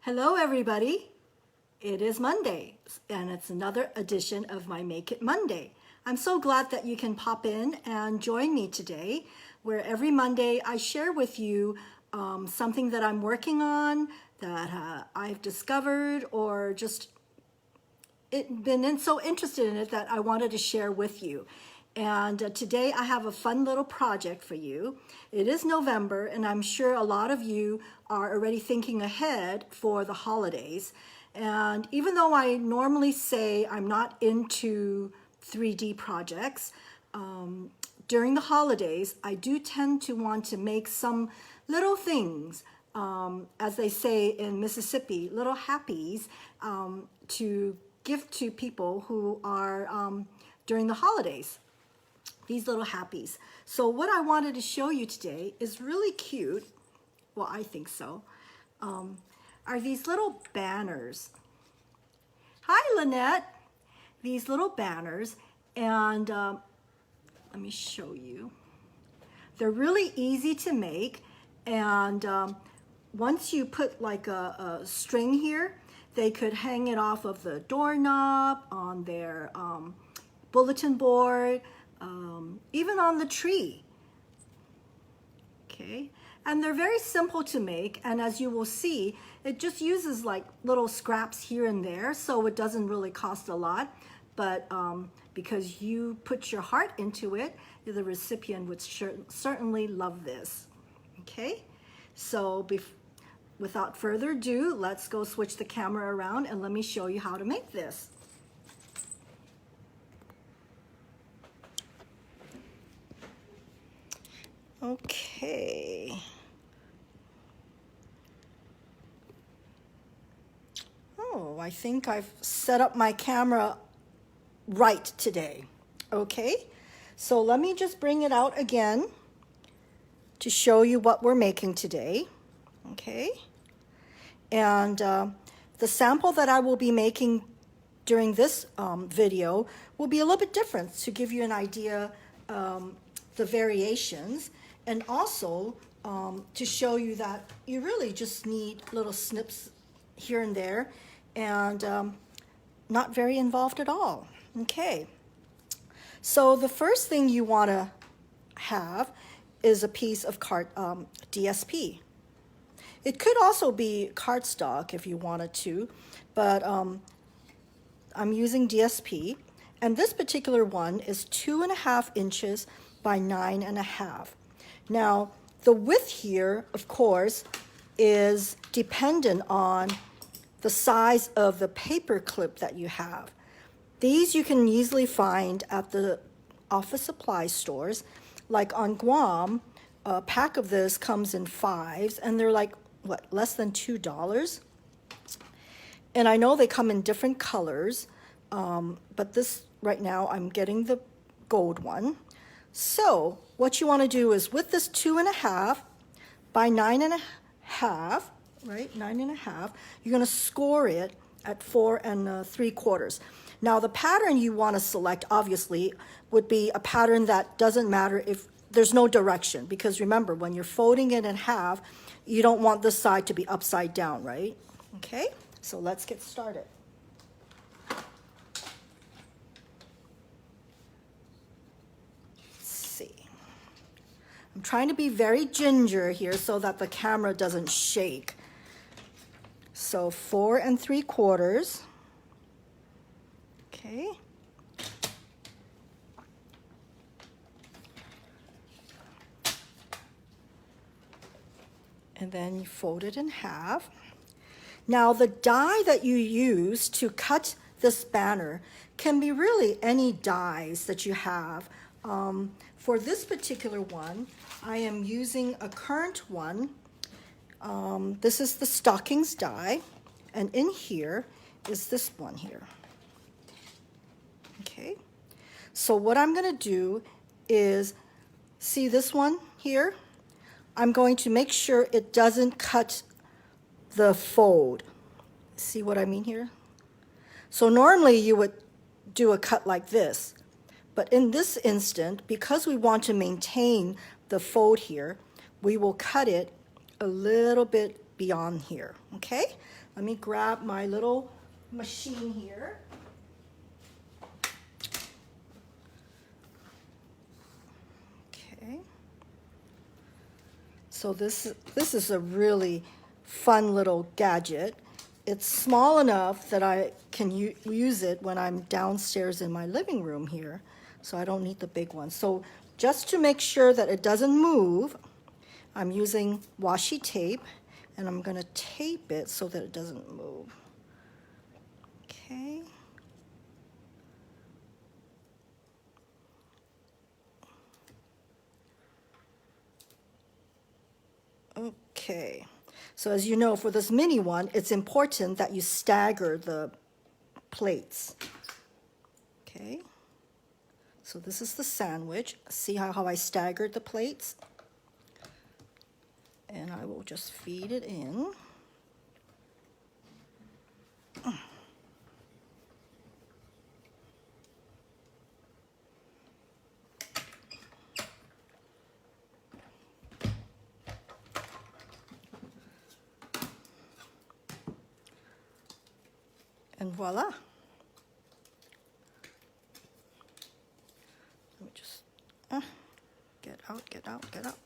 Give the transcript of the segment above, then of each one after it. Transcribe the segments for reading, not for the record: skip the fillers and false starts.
Hello everybody, it is Monday and it's another edition of my Make It Monday. I'm so glad that you can pop in and join me today where every Monday I share with you something that I'm working on that I've discovered or just been so interested in it that I wanted to share with you. And today I have a fun little project for you. It is November and I'm sure a lot of you are already thinking ahead for the holidays. And even though I normally say I'm not into 3D projects, during the holidays I do tend to want to make some little things, as they say in Mississippi, little happies, to give to people who are during the holidays. These little happies. So what I wanted to show you today is really cute. Well, I think so. Are these little banners. Hi, Lynette. These little banners, and let me show you. They're really easy to make, and once you put like a string here, they could hang it off of the doorknob, on their bulletin board, even on the tree. Okay, and they're very simple to make, and as you will see, it just uses like little scraps here and there, so it doesn't really cost a lot, but because you put your heart into it, the recipient would certainly love this. Okay, so without further ado, let's go switch the camera around and let me show you how to make this. Okay. Oh, I think I've set up my camera right today. Okay, so let me just bring it out again to show you what we're making today. Okay, and the sample that I will be making during this video will be a little bit different to give you an idea the variations, and also to show you that you really just need little snips here and there, and not very involved at all. Okay, so the first thing you want to have is a piece of DSP. It could also be cardstock if you wanted to, but I'm using DSP, and this particular one is 2.5 inches by 9.5. Now, the width here, of course, is dependent on the size of the paper clip that you have. These you can easily find at the office supply stores. Like on Guam, a pack of this comes in 5s, and they're like, what, less than $2? And I know they come in different colors, but this, right now, I'm getting the gold one. So what you want to do is with this 2.5 by 9.5, right, 9.5, you're going to score it at 4 3/4. Now the pattern you want to select, obviously, would be a pattern that doesn't matter if there's no direction, because remember, when you're folding it in half, you don't want this side to be upside down, right? Okay, so let's get started. I'm trying to be very ginger here so that the camera doesn't shake. So 4 3/4. Okay. And then you fold it in half. Now the die that you use to cut this banner can be really any dies that you have. For this particular one, I am using a current one. This is the stockings die, and in here is this one here. Okay, so what I'm going to do is, see this one here? I'm going to make sure it doesn't cut the fold. See what I mean here? So normally you would do a cut like this, but in this instant, because we want to maintain the fold here, we will cut it a little bit beyond here. Okay, Let me grab my little machine here. Okay. So this is a really fun little gadget. It's small enough that I can use it when I'm downstairs in my living room here, so I don't need the big one. So just to make sure that it doesn't move, I'm using washi tape, and I'm going to tape it so that it doesn't move. Okay. Okay. So as you know, for this mini one, it's important that you stagger the plates. Okay. So this is the sandwich. See how I staggered the plates? And I will just feed it in. And voila. Let me just get out, get out, get out.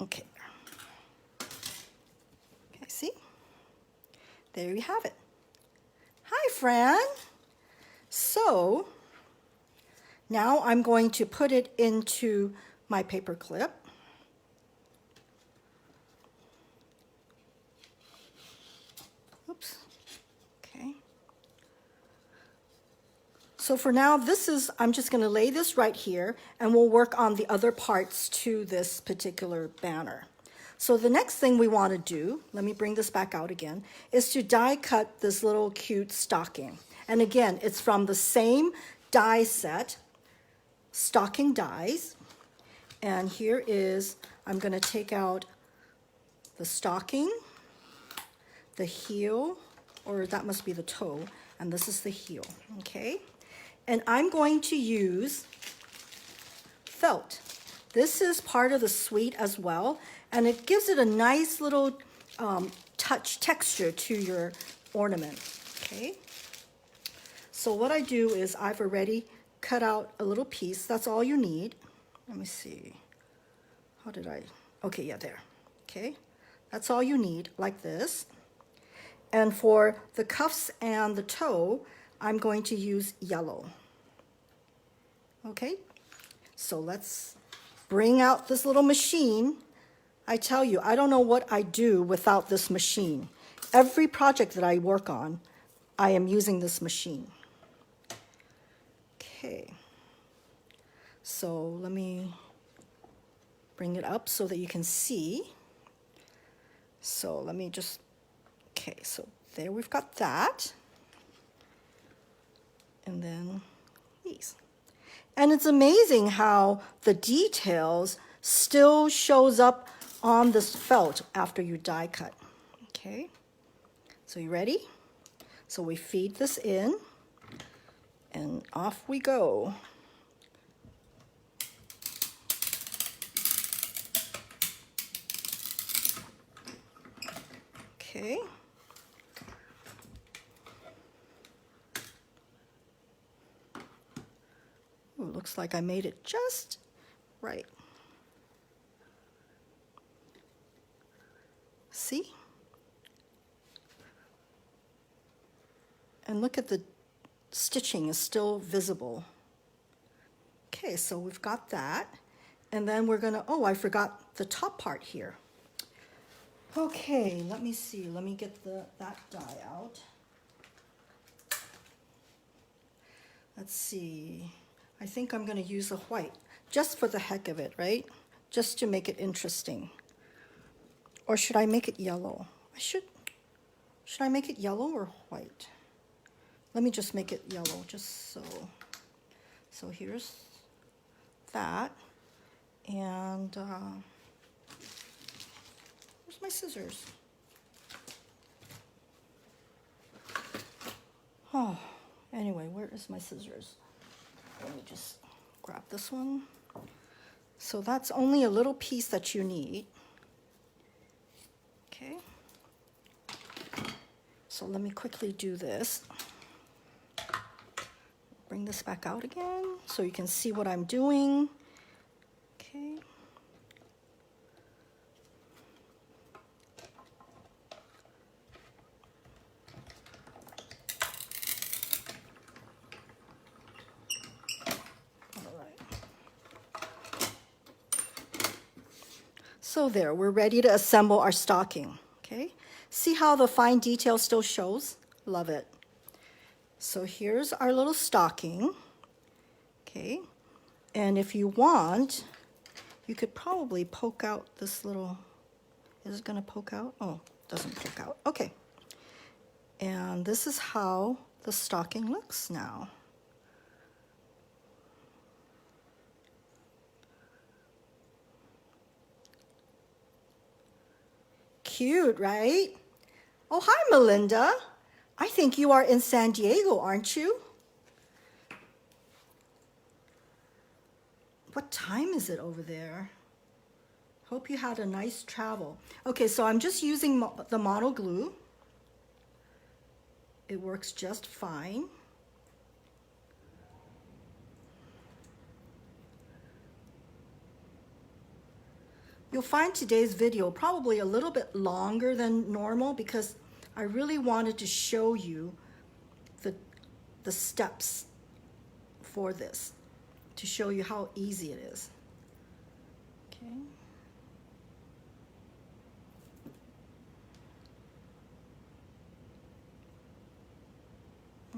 Okay. Okay, see? There you have it. Hi, Fran. So now I'm going to put it into my paper clip. Oops. Okay. So for now, I'm just going to lay this right here, and we'll work on the other parts to this particular banner. So the next thing we want to do, let me bring this back out again, is to die cut this little cute stocking. And again, it's from the same die set, Stocking Dies. And here is, I'm going to take out the stocking, the heel, or that must be the toe, and this is the heel, okay? And I'm going to use felt. This is part of the suite as well, and it gives it a nice little texture to your ornament, okay? So what I do is I've already cut out a little piece. That's all you need. Let me see. How did I? Okay, yeah, there. Okay, that's all you need, like this. And for the cuffs and the toe, I'm going to use yellow. Okay, so let's bring out this little machine. I tell you, I don't know what I do without this machine. Every project that I work on, I am using this machine. Okay, so let me bring it up so that you can see. So let me just, okay, so there we've got that. And then these. And it's amazing how the details still shows up on this felt after you die cut. Okay, so you ready? So we feed this in, and off we go. Okay. Ooh, looks like I made it just right. See? And look at the stitching is still visible. Okay, so we've got that. And then we're gonna, oh, I forgot the top part here. Okay, let me see. Let me get that die out. Let's see. I think I'm going to use a white, just for the heck of it, right? Just to make it interesting. Or should I make it yellow? Should I make it yellow or white? Let me just make it yellow, just so. So here's that. And where's my scissors? Oh, anyway, where is my scissors? Let me just grab this one. So that's only a little piece that you need. So let me quickly do this. Bring this back out again so you can see what I'm doing. Okay. All right. So there, we're ready to assemble our stocking. Okay. See how the fine detail still shows? Love it. So here's our little stocking. Okay. And if you want, you could probably poke out this little, is it gonna poke out? Oh, it doesn't poke out. Okay. And this is how the stocking looks now. Cute, right? Oh, hi, Melinda. I think you are in San Diego, aren't you? What time is it over there? Hope you had a nice travel. Okay, so I'm just using the mono glue. It works just fine. You'll find today's video probably a little bit longer than normal because I really wanted to show you the steps for this, to show you how easy it is. Okay.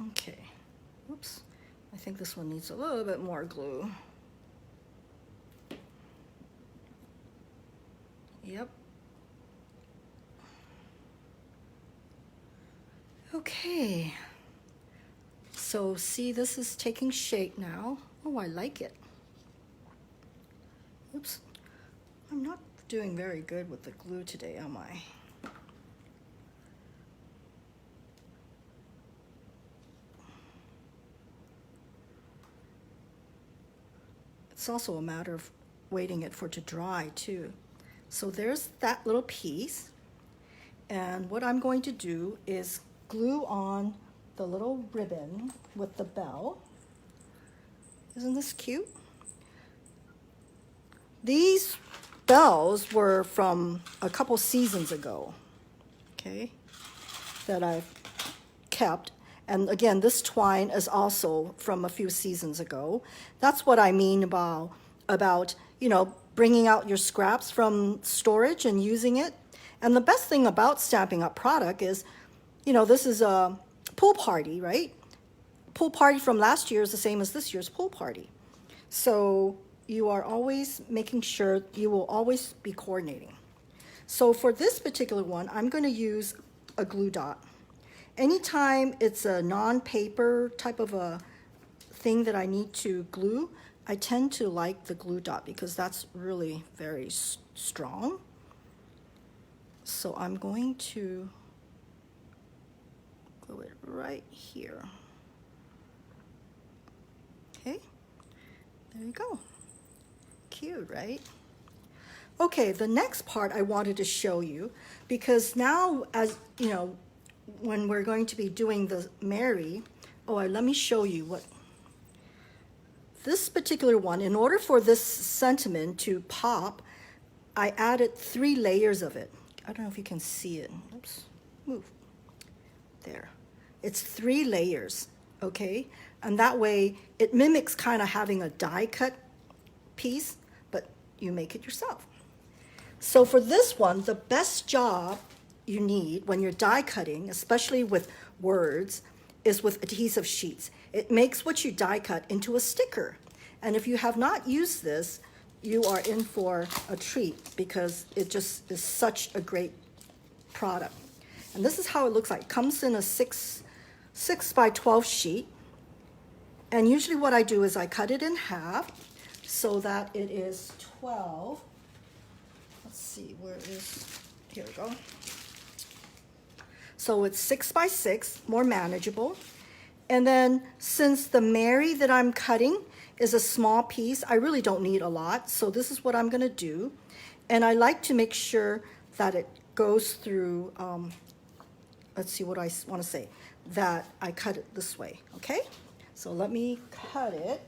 Okay. Oops. I think this one needs a little bit more glue. Yep. Okay. So see, this is taking shape now. Oh, I like it. Oops. I'm not doing very good with the glue today, am I? It's also a matter of waiting it for it to dry too. So there's that little piece. And what I'm going to do is glue on the little ribbon with the bell. Isn't this cute? These bells were from a couple seasons ago, okay, that I've kept. And again, this twine is also from a few seasons ago. That's what I mean about you know, bringing out your scraps from storage and using it. And the best thing about Stampin' Up product is, you know, this is a pool party, right? Pool party from last year is the same as this year's pool party. So you are always making sure you will always be coordinating. So for this particular one, I'm going to use a glue dot. Anytime it's a non-paper type of a thing that I need to glue, I tend to like the glue dot because that's really very strong. So I'm going to glue it right here. Okay, there you go. Cute, right? Okay, the next part I wanted to show you, because now, as you know, when we're going to be doing the Mary, let me show you what this particular one, in order for this sentiment to pop, I added 3 layers of it. I don't know if you can see it. Oops, move. There. It's 3 layers, okay? And that way it mimics kind of having a die cut piece, but you make it yourself. So for this one, the best job you need when you're die cutting, especially with words, is with adhesive sheets. It makes what you die cut into a sticker. And if you have not used this, you are in for a treat because it just is such a great product. And this is how it looks like. It comes in a 6 by 12 sheet. And usually what I do is I cut it in half so that it is 12. Let's see, where is, here we go. So it's 6 by 6, more manageable. And then since the Mary that I'm cutting is a small piece, I really don't need a lot. So this is what I'm gonna do. And I like to make sure that it goes through let's see what I want to say, that I cut it this way, okay? So let me cut it.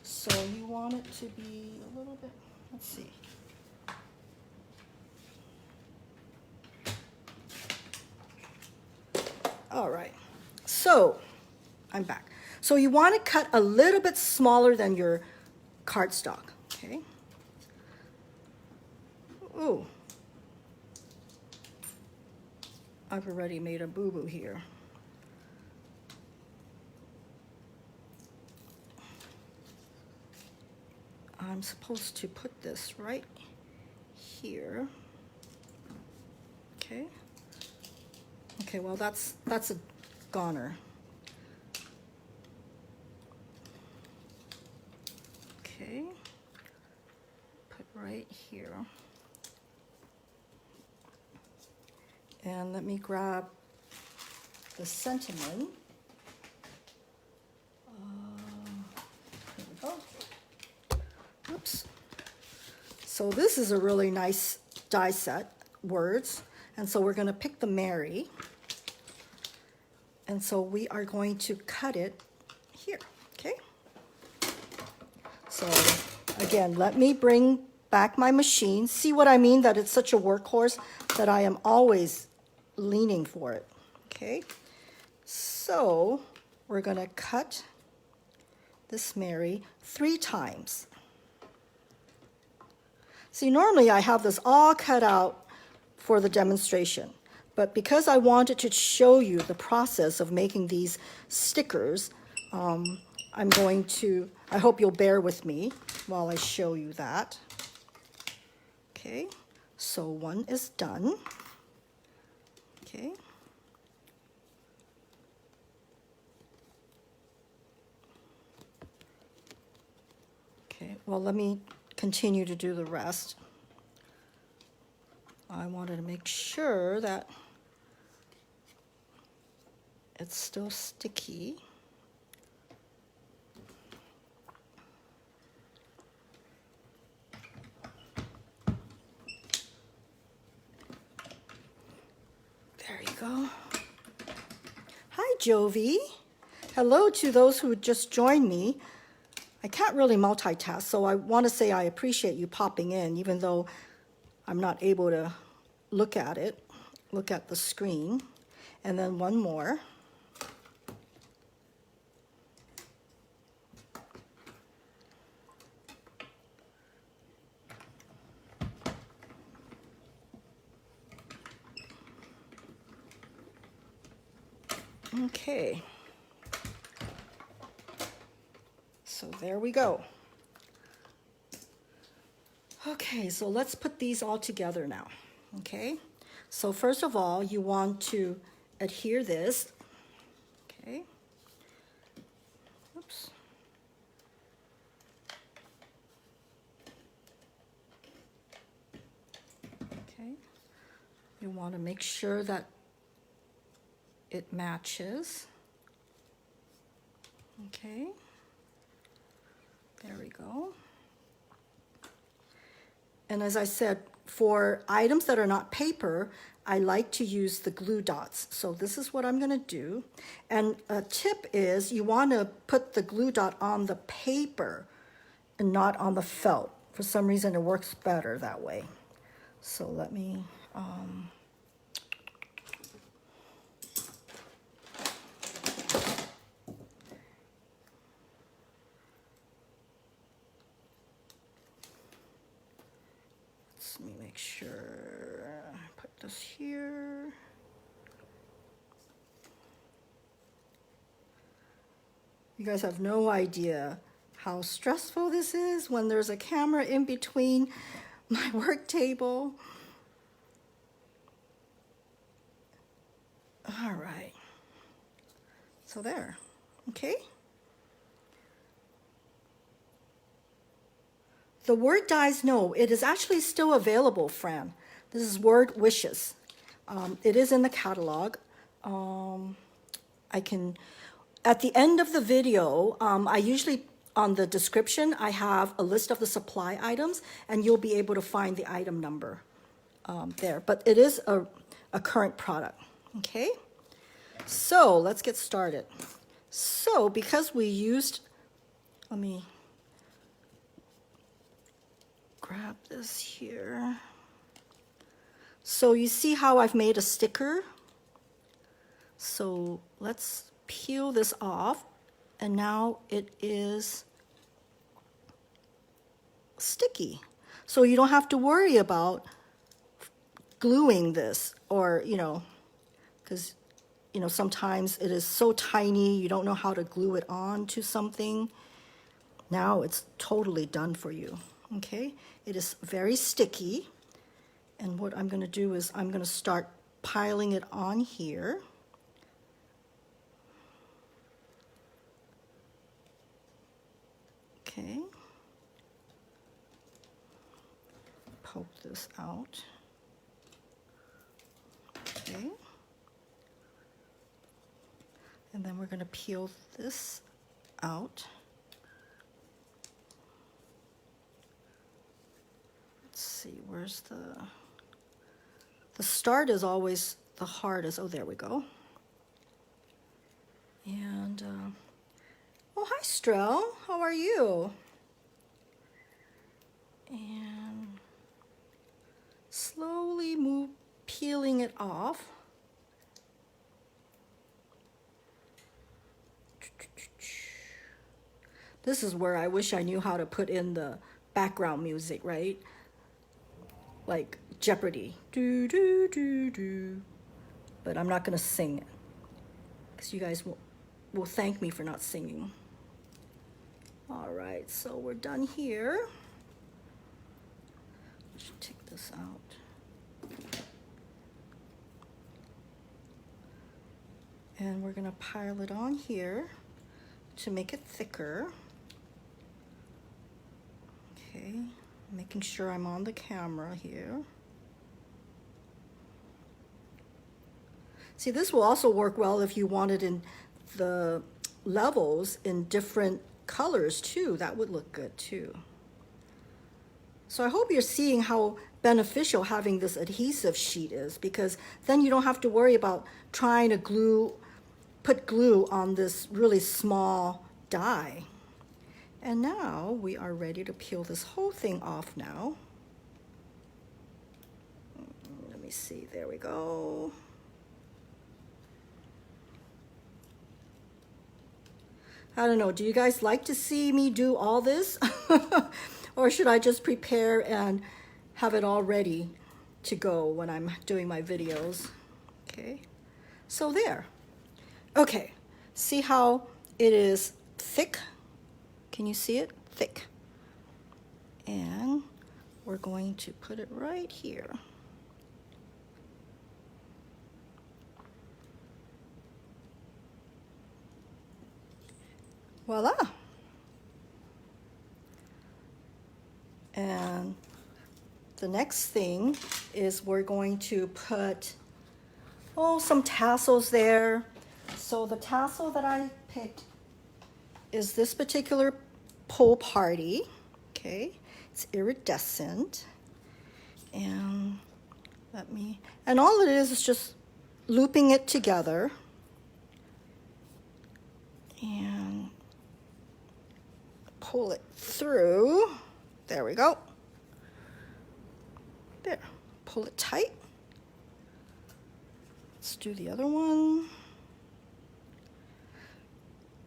So you want it to be a little bit, let's see. All right, so I'm back. So you want to cut a little bit smaller than your cardstock, okay? Ooh. I've already made a boo-boo here. I'm supposed to put this right here. Okay. Okay, well that's a goner. Okay. Put right here. And let me grab the sentiment. Here we go. Oops. So this is a really nice die set, words. And so we're going to pick the Mary. And so we are going to cut it here, okay? So again, let me bring back my machine. See what I mean, that it's such a workhorse that I am always leaning for it, okay? So we're going to cut this Mary 3 times. See, normally I have this all cut out for the demonstration, but because I wanted to show you the process of making these stickers, I'm going to, I hope you'll bear with me while I show you that. Okay, so one is done. Okay. Okay, well, let me continue to do the rest. I wanted to make sure that it's still sticky. There you go. Hi, Jovi. Hello to those who just joined me. I can't really multitask, so I want to say I appreciate you popping in, even though I'm not able to look at it, look at the screen. And then one more. Okay. So there we go. Okay, so let's put these all together now. Okay, so first of all, you want to adhere this. Okay. Oops. Okay. You want to make sure that it matches. Okay. There we go. And as I said, for items that are not paper, I like to use the glue dots. So this is what I'm going to do. And a tip is you want to put the glue dot on the paper and not on the felt. For some reason, it works better that way. So let me... Let me make sure I put this here. You guys have no idea how stressful this is when there's a camera in between my work table. All right. So there, okay? The word dies, no, it is actually still available, Fran. This is Word Wishes. It is in the catalog. I can, at the end of the video, I usually, on the description, I have a list of the supply items, and you'll be able to find the item number there. But it is a current product, okay? So let's get started. So because we used, let me grab this here. So you see how I've made a sticker? So let's peel this off, and now it is sticky. So you don't have to worry about gluing this, or, because, sometimes it is so tiny, you don't know how to glue it on to something. Now it's totally done for you, okay? It is very sticky. And what I'm going to do is I'm going to start piling it on here. Okay. Poke this out. Okay. And then we're going to peel this out. Let's see, where's the start is always the hardest. Oh, there we go. And, oh, hi, Strel. How are you? And slowly peeling it off. This is where I wish I knew how to put in the background music, right? Like Jeopardy. Do, do, do, do. But I'm not going to sing it, because you guys will thank me for not singing. All right, so we're done here. I should take this out. And we're going to pile it on here to make it thicker. Okay, making sure I'm on the camera here. See, this will also work well if you wanted in the levels in different colors too. That would look good too. So I hope you're seeing how beneficial having this adhesive sheet is, because then you don't have to worry about trying to put glue on this really small die. And now we are ready to peel this whole thing off now. Let me see, there we go. I don't know, do you guys like to see me do all this? Or should I just prepare and have it all ready to go when I'm doing my videos? Okay, so there. Okay, see how it is thick? Can you see it? Thick. And we're going to put it right here. Voila. And the next thing is we're going to put, some tassels there. So the tassel that I picked is this particular pull party. Okay, it's iridescent. And all it is just looping it together. And pull it through. There we go. There, pull it tight. Let's do the other one.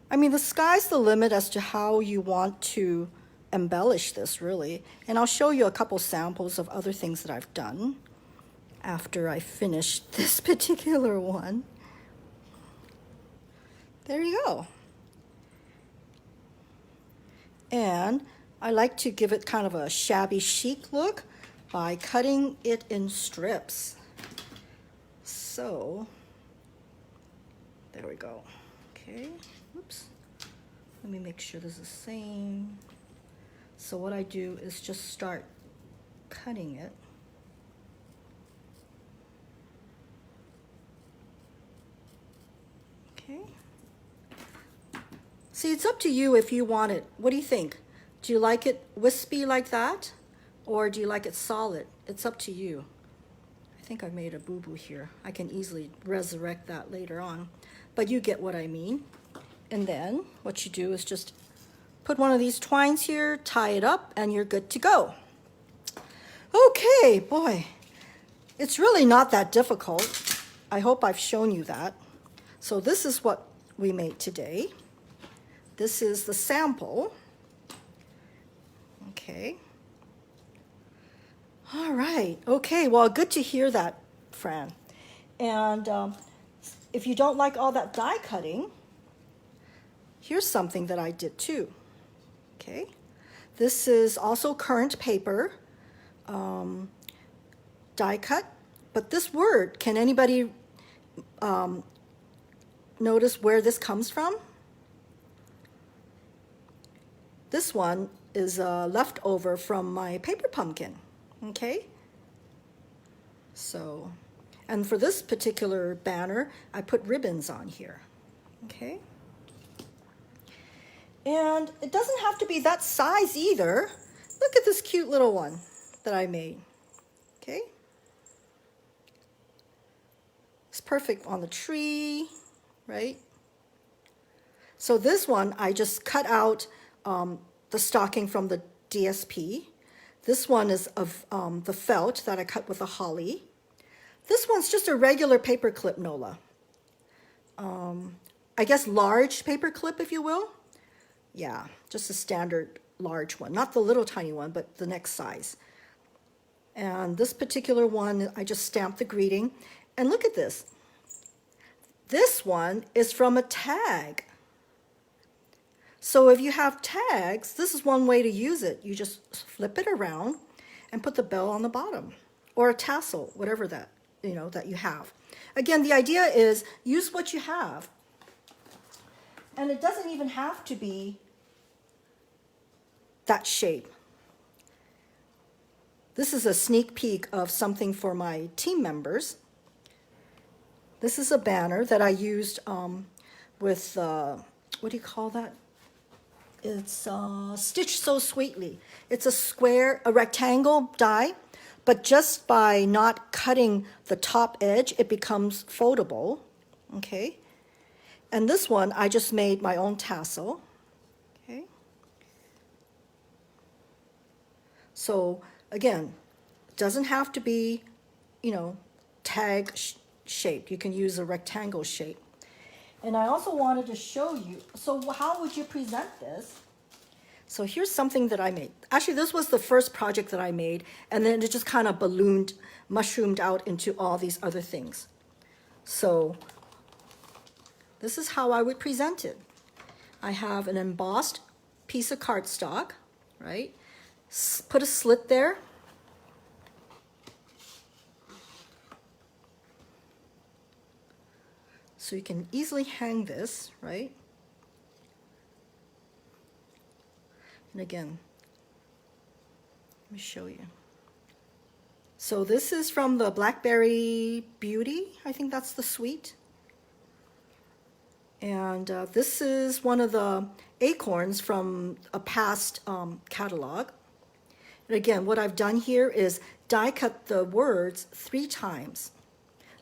I mean, the sky's the limit as to how you want to embellish this, really. And I'll show you a couple samples of other things that I've done after I finish this particular one. There you go. And I like to give it kind of a shabby chic look by cutting it in strips. So, there we go. Okay, oops. Let me make sure this is the same. So what I do is just start cutting it. Okay. See, it's up to you if you want it. What do you think? Do you like it wispy like that? Or do you like it solid? It's up to you. I think I made a boo-boo here. I can easily resurrect that later on, but you get what I mean. And then what you do is just put one of these twines here, tie it up, and you're good to go. Okay, boy, it's really not that difficult. I hope I've shown you that. So this is what we made today. This is the sample. Okay. All right. Okay, well, good to hear that, Fran. And if you don't like all that die cutting, here's something that I did too. Okay. This is also current paper, die cut. But this word, can anybody notice where this comes from? This one is a leftover from my paper pumpkin. Okay, so, and for this particular banner, I put ribbons on here. Okay, and it doesn't have to be that size either. Look at this cute little one that I made. Okay, it's perfect on the tree, right? So this one, I just cut out the stocking from the DSP. This one is of the felt that I cut with a holly. This one's just a regular paper clip, Nola. I guess large paper clip, if you will. Yeah, just a standard large one. Not the little tiny one, but the next size. And this particular one, I just stamped the greeting. And look at this. This one is from a tag. So if you have tags, this is one way to use it. You just flip it around and put the bell on the bottom, or a tassel, whatever that, that you have. Again, the idea is use what you have. And it doesn't even have to be that shape. This is a sneak peek of something for my team members. This is a banner that I used with, what do you call that? It's Stitch So Sweetly. It's a rectangle die, but just by not cutting the top edge, it becomes foldable, okay? And this one, I just made my own tassel, okay? So again, it doesn't have to be, tag shaped. You can use a rectangle shape. And I also wanted to show you, so how would you present this? So here's something that I made. Actually, this was the first project that I made, and then it just kind of mushroomed out into all these other things. So this is how I would present it. I have an embossed piece of cardstock, right? Put a slit there. So you can easily hang this, right? And again, let me show you. So this is from the Blackberry Beauty. I think that's the suite. And this is one of the acorns from a past catalog. And again, what I've done here is die cut the words 3 times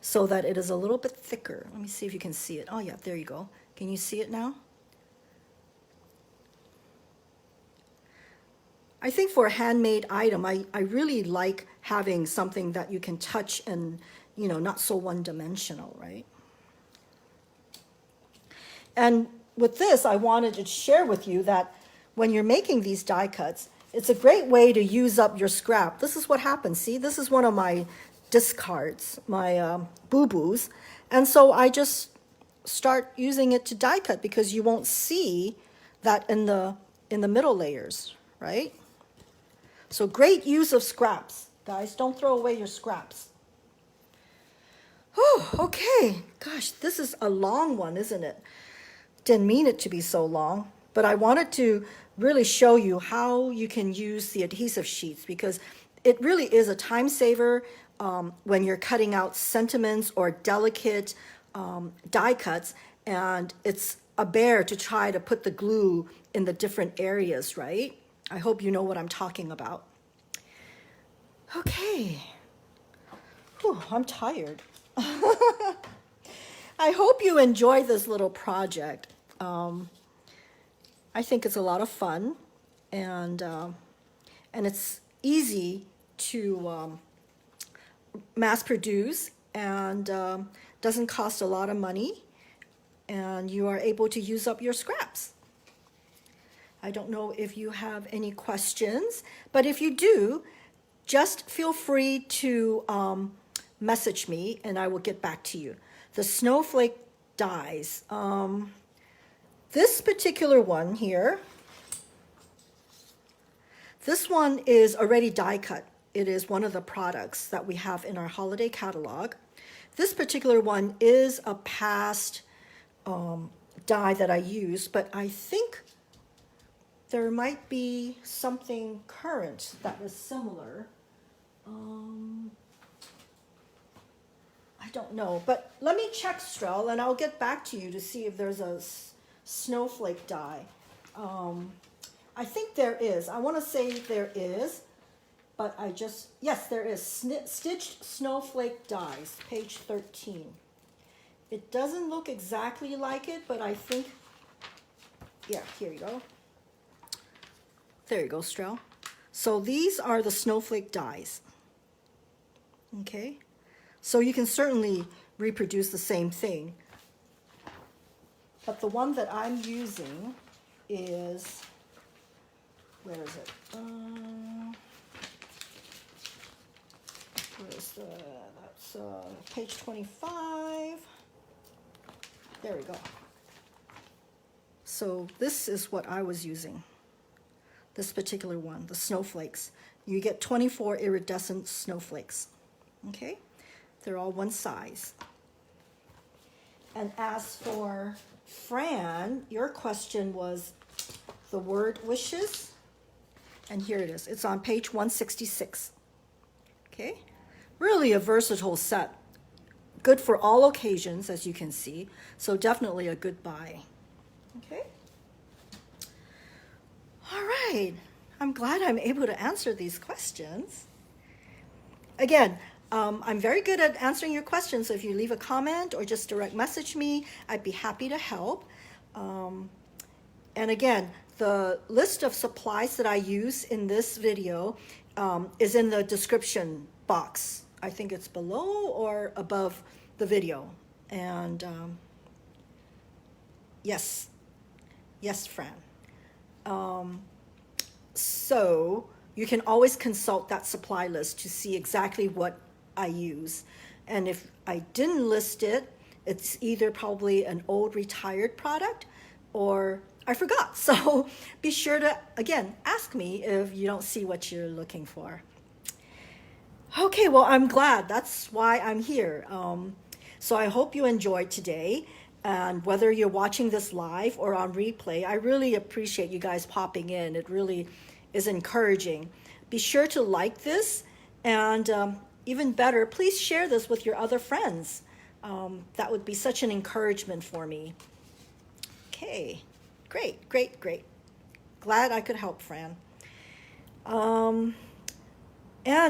so that it is a little bit thicker. Let me see if you can see it. Oh yeah, there you go. Can you see it now? I think for a handmade item, I really like having something that you can touch and, not so one-dimensional, right? And with this, I wanted to share with you that when you're making these die cuts, it's a great way to use up your scrap. This is what happens. See, this is one of my discards, my boo-boos. And so I just start using it to die cut because you won't see that in the middle layers, right? So great use of scraps, guys. Don't throw away your scraps. Oh, okay. Gosh, this is a long one, isn't it? Didn't mean it to be so long, but I wanted to really show you how you can use the adhesive sheets because it really is a time saver when you're cutting out sentiments or delicate die cuts, and it's a bear to try to put the glue in the different areas, right? I hope you know what I'm talking about. Okay. Whew, I'm tired. I hope you enjoy this little project. I think it's a lot of fun, and it's easy to mass produce, and doesn't cost a lot of money, and you are able to use up your scraps. I don't know if you have any questions, but if you do, just feel free to message me and I will get back to you. The Snowflake Dies. This particular one here, this one is already die cut. It is one of the products that we have in our holiday catalog. This particular one is a past die that I used, but I think there might be something current that is similar. I don't know, but let me check, Strel, and I'll get back to you to see if there's a snowflake die. I think there is. I want to say there is, but yes, there is. Stitched Snowflake Dies, page 13. It doesn't look exactly like it, but I think, yeah, here you go. There you go, Strel. So these are the Snowflake Dies. Okay, so you can certainly reproduce the same thing. But the one that I'm using is, where is it? Where is that's page 25. There we go. So this is what I was using. This particular one, the snowflakes. You get 24 iridescent snowflakes. Okay? They're all one size. And as for Fran, your question was the word wishes. And here it is. It's on page 166. Okay? Really a versatile set. Good for all occasions, as you can see. So definitely a good buy. Okay? All right. I'm glad I'm able to answer these questions. Again, I'm very good at answering your questions. So if you leave a comment or just direct message me, I'd be happy to help. And again, the list of supplies that I use in this video is in the description box. I think it's below or above the video. And yes, Fran. So you can always consult that supply list to see exactly what I use. And if I didn't list it, it's either probably an old retired product or I forgot. So be sure to, again, ask me if you don't see what you're looking for. Okay, well, I'm glad. That's why I'm here. So I hope you enjoyed today. And whether you're watching this live or on replay, I really appreciate you guys popping in. It really is encouraging. Be sure to like this, and even better, please share this with your other friends. That would be such an encouragement for me. Okay, great. Glad I could help, Fran. And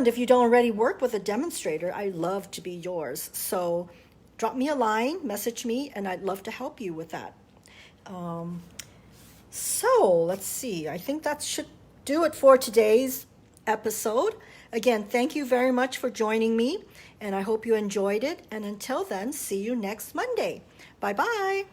if you don't already work with a demonstrator, I'd love to be yours. So drop me a line, message me, and I'd love to help you with that. So let's see. I think that should do it for today's episode. Again, thank you very much for joining me, and I hope you enjoyed it. And until then, see you next Monday. Bye-bye.